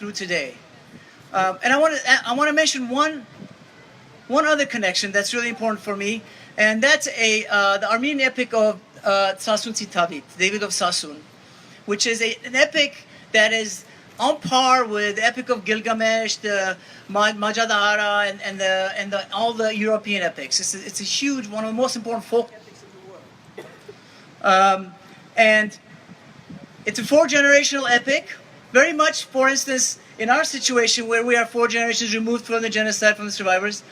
through today. And I want to mention one other connection that's really important for me, and that's the Armenian epic of Sasun Tavit, David of Sasun, which is an epic that is on par with the epic of Gilgamesh, the Majadahara, and all the European epics. It's a huge, one of the most important folk epics in the world. And it's a 4-generational epic, very much, for instance, in our situation where we are 4 generations removed from the genocide, from the survivors.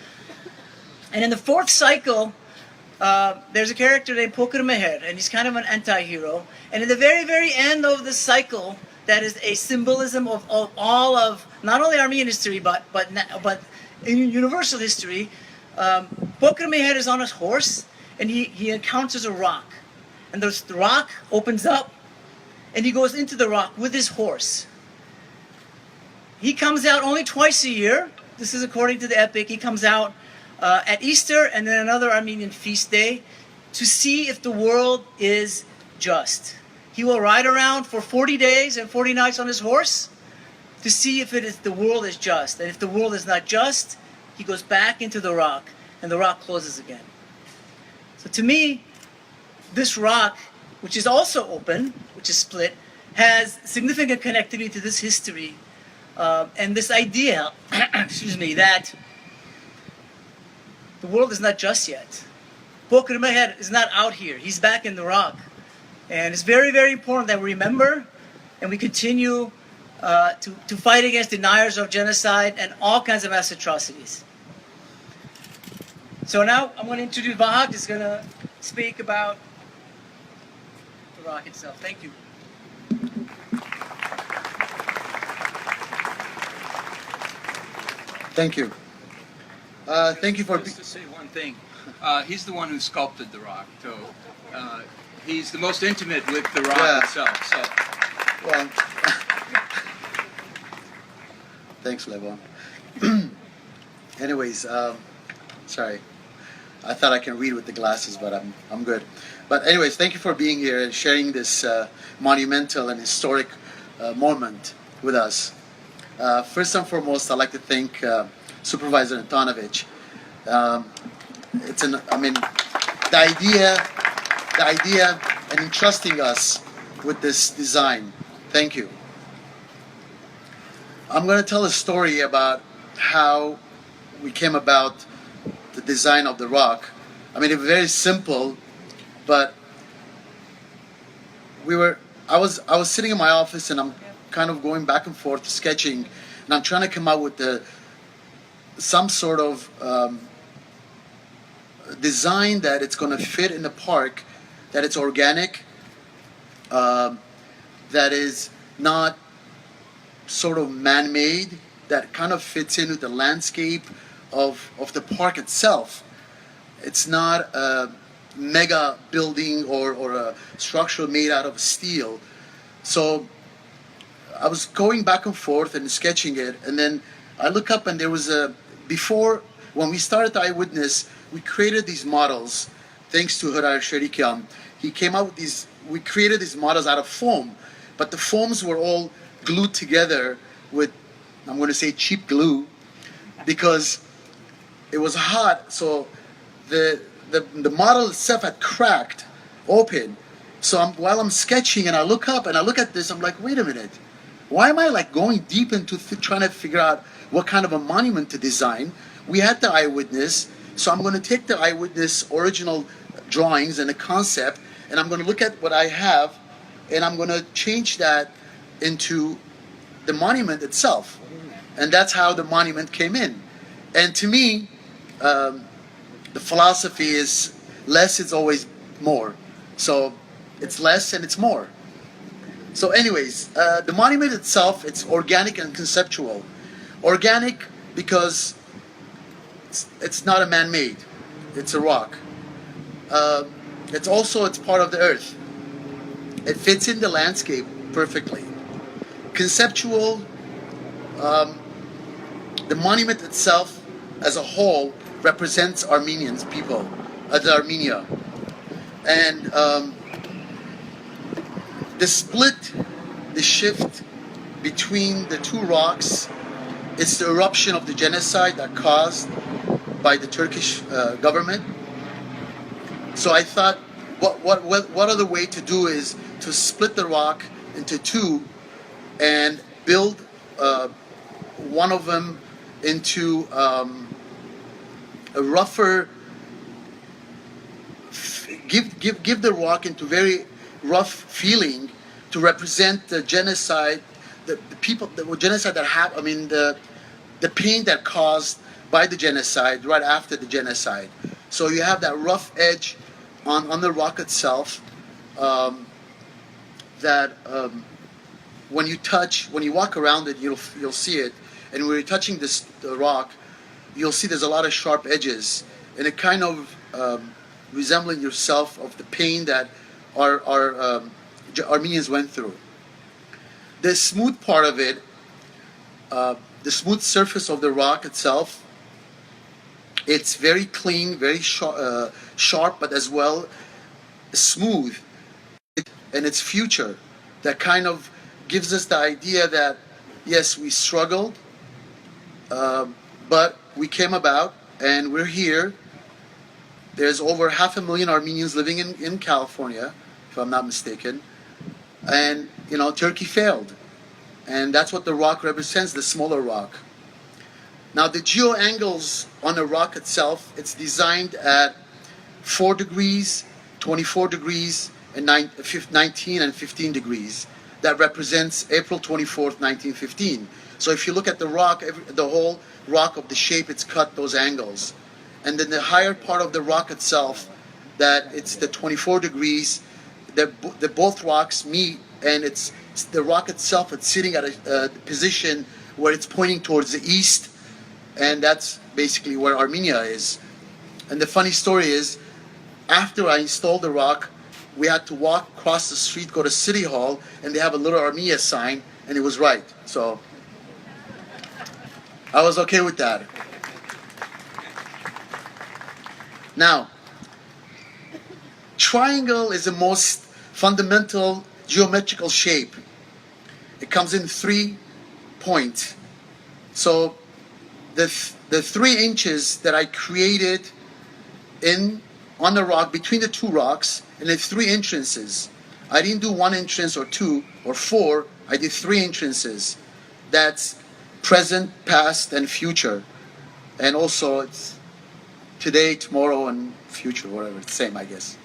And in the 4th cycle, there's a character named Pokr Meher, and he's kind of an anti-hero. And in the very, very end of the cycle, that is a symbolism of all of not only Armenian history but in universal history. Pokr Meher is on his horse, and he encounters a rock, and the rock opens up, and he goes into the rock with his horse. He comes out only twice a year. This is according to the epic. He comes out at Easter and then another Armenian feast day to see if the world is just. He will ride around for 40 days and 40 nights on his horse to see if the world is just. And if the world is not just, he goes back into the rock, and the rock closes again. So to me, this rock, which is also open, which is split, has significant connectivity to this history and this idea, excuse me, that the world is not just yet. Pokr Meher is not out here. He's back in the rock. And it's very, very important that we remember and we continue to fight against deniers of genocide and all kinds of mass atrocities. So now I'm going to introduce Vahagn, who's going to speak about the rock itself. Thank you. Thank you. Thank you for... Just to say one thing. He's the one who sculpted the rock, so he's the most intimate with the rock itself. So. Well, thanks, Levon. Anyways, sorry. I thought I can read with the glasses, but I'm good. But anyways, thank you for being here and sharing this monumental and historic moment with us. First and foremost, I'd like to thank Supervisor Antonovich. The idea and entrusting us with this design. Thank you. I'm going to tell a story about how we came about the design of the rock. I mean, it's very simple, but I was sitting in my office and I'm kind of going back and forth sketching, and I'm trying to come up with some sort of design that it's going to fit in the park, that it's organic, that is not sort of man-made, that kind of fits in with the landscape of the park itself. It's not a mega building or a structure made out of steel. So I was going back and forth and sketching it, and then I look up and there was before, when we started the iWitness, we created these models, thanks to Hırar Şerikian. He came out with we created these models out of foam, but the foams were all glued together with, I'm going to say, cheap glue, because it was hot, so the model itself had cracked open. So while I'm sketching and I look up and I look at this, I'm like, wait a minute, why am I like going deep into trying to figure out what kind of a monument to design? We had the iWitness, so I'm going to take the iWitness original drawings and the concept, and I'm going to look at what I have, and I'm going to change that into the monument itself. And that's how the monument came in. And to me, the philosophy is less is always more. So it's less and it's more. So anyways, the monument itself, it's organic and conceptual. Organic because it's not a man-made. It's a rock. It's part of the earth. It fits in the landscape perfectly. Conceptual, the monument itself as a whole represents Armenians, people, Armenia. And the split, the shift between the two rocks, it's the eruption of the genocide that caused by the Turkish government. So I thought, what other way to do is to split the rock into two and build one of them into a rougher, give the rock into very rough feeling to represent the genocide, the people, the genocide that happened. I mean the pain that caused by the genocide right after the genocide. So you have that rough edge on the rock itself that when you walk around it, you'll see it. And when you're touching the rock, you'll see there's a lot of sharp edges, and it kind of resembling yourself of the pain that our Armenians went through. The smooth part of it, the smooth surface of the rock itself, it's very clean, very sharp, but as well smooth. And its future, that kind of gives us the idea that yes, we struggled, but we came about and we're here. There's over 500,000 Armenians living in California, if I'm not mistaken. And, Turkey failed. And that's what the rock represents, the smaller rock. Now, the geo angles on the rock itself, it's designed at 4 degrees, 24 degrees, and 19 and 15 degrees. That represents April 24th, 1915. So if you look at the rock, the whole rock of the shape, it's cut those angles. And then the higher part of the rock itself, that it's the 24 degrees, the both rocks meet, and it's the rock itself, it's sitting at a position where it's pointing towards the east, and that's basically where Armenia is. And the funny story is, after I installed the rock, we had to walk across the street, go to City Hall, and they have a little Armenia sign, and it was right. So I was okay with that. Now, triangle is the most fundamental geometrical shape. It comes in 3 points. So the 3 inches that I created on the rock, between the two rocks, and it's 3 entrances. I didn't do 1 entrance or 2 or 4. I did 3 entrances. That's present, past, and future. And also it's today, tomorrow, and future, whatever. It's the same, I guess.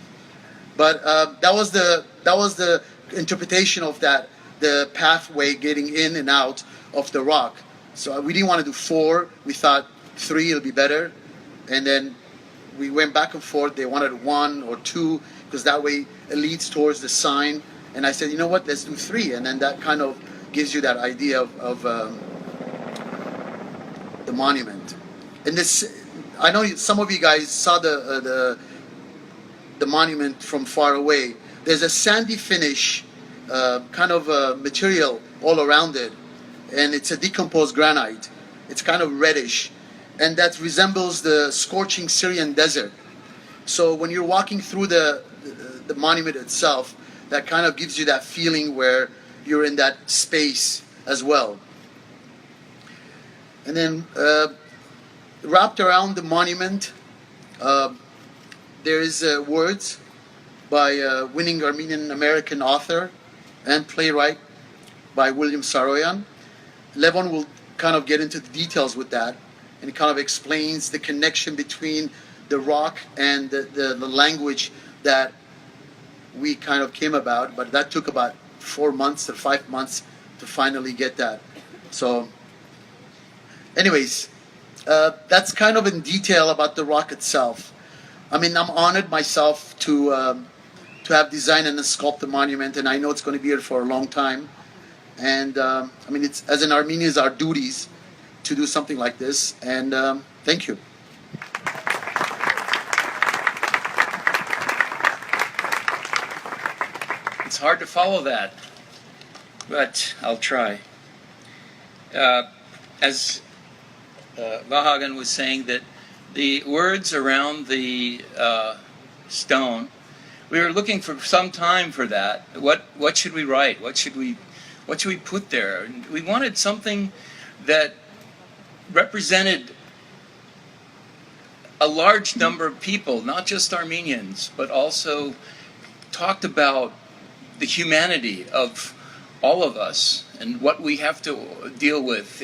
But that was the interpretation of that, the pathway getting in and out of the rock. So we didn't want to do 4. We thought 3 will be better, and then we went back and forth. They wanted 1 or 2 because that way it leads towards the sign. And I said, you know what? Let's do 3, and then that kind of gives you that idea of the monument. And this, I know some of you guys saw the monument from far away. There's a sandy finish, kind of material all around it, and it's a decomposed granite. It's kind of reddish, and that resembles the scorching Syrian desert. So when you're walking through the monument itself, that kind of gives you that feeling where you're in that space as well. And then wrapped around the monument, there is words by winning Armenian American author and playwright by William Saroyan. Levon will kind of get into the details with that, and it kind of explains the connection between the rock and the language that we kind of came about, but that took about 4 months or 5 months to finally get that. So anyways, that's kind of in detail about the rock itself. I mean, I'm honored myself to have designed and sculpted the monument, and I know it's going to be here for a long time. And I mean, it's, as an Armenian, it's our duties to do something like this. And thank you. It's hard to follow that, but I'll try. As Vahagn was saying, that the words around the stone, we were looking for some time for that. What should we write? What should we What should we put there? And we wanted something that represented a large number of people, not just Armenians, but also talked about the humanity of all of us and what we have to deal with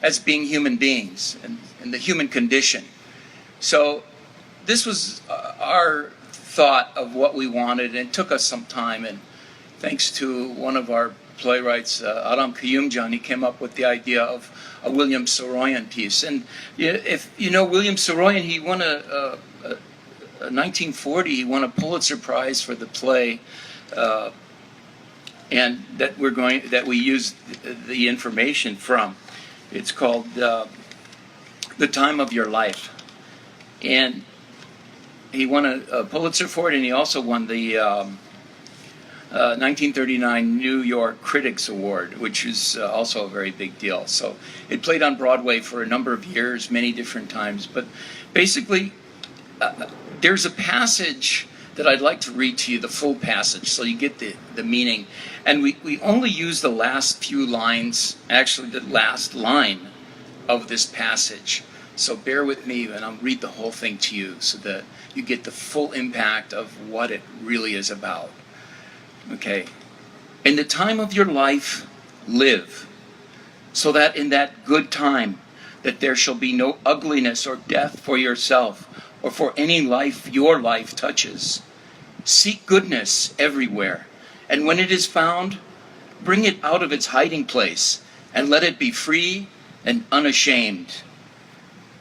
as being human beings and the human condition. So this was our thought of what we wanted, and it took us some time, and thanks to one of our playwrights, Aram Kayumjan, he came up with the idea of a William Soroyan piece. And if you know William Soroyan, he won a 1940, he won a Pulitzer Prize for the play, and that we used the information from. It's called The Time of Your Life, and he won a Pulitzer for it, and he also won the 1939 New York Critics Award, which is also a very big deal. So it played on Broadway for a number of years, many different times. But basically, there's a passage that I'd like to read to you, the full passage, so you get the meaning. And we only use the last few lines, actually the last line of this passage. So bear with me, and I'll read the whole thing to you so that you get the full impact of what it really is about. Okay. In the time of your life, live, so that in that good time that there shall be no ugliness or death for yourself or for any life your life touches. Seek goodness everywhere, and when it is found, bring it out of its hiding place, and let it be free and unashamed.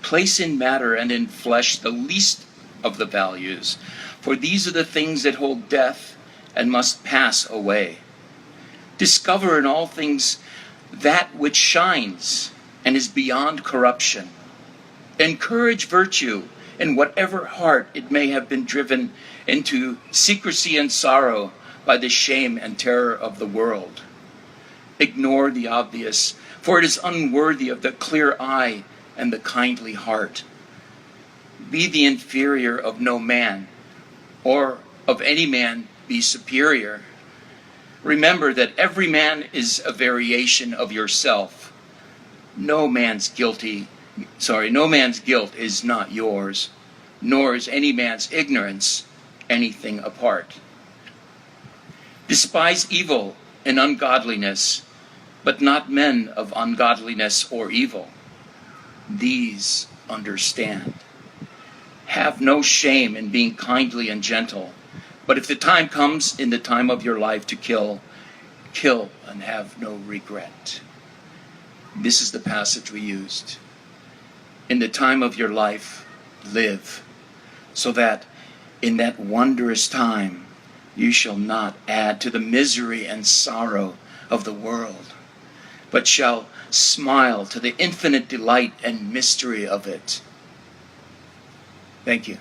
Place in matter and in flesh the least of the values, for these are the things that hold death and must pass away. Discover in all things that which shines and is beyond corruption. Encourage virtue in whatever heart it may have been driven into secrecy and sorrow by the shame and terror of the world. Ignore the obvious, for it is unworthy of the clear eye and the kindly heart. Be the inferior of no man, or of any man be superior. Remember that every man is a variation of yourself. No man's guilt is not yours, nor is any man's ignorance anything apart. Despise evil and ungodliness, but not men of ungodliness or evil. These understand. Have no shame in being kindly and gentle. But if the time comes in the time of your life to kill, kill and have no regret. This is the passage we used. In the time of your life, live, so that in that wondrous time you shall not add to the misery and sorrow of the world, but shall smile to the infinite delight and mystery of it. Thank you.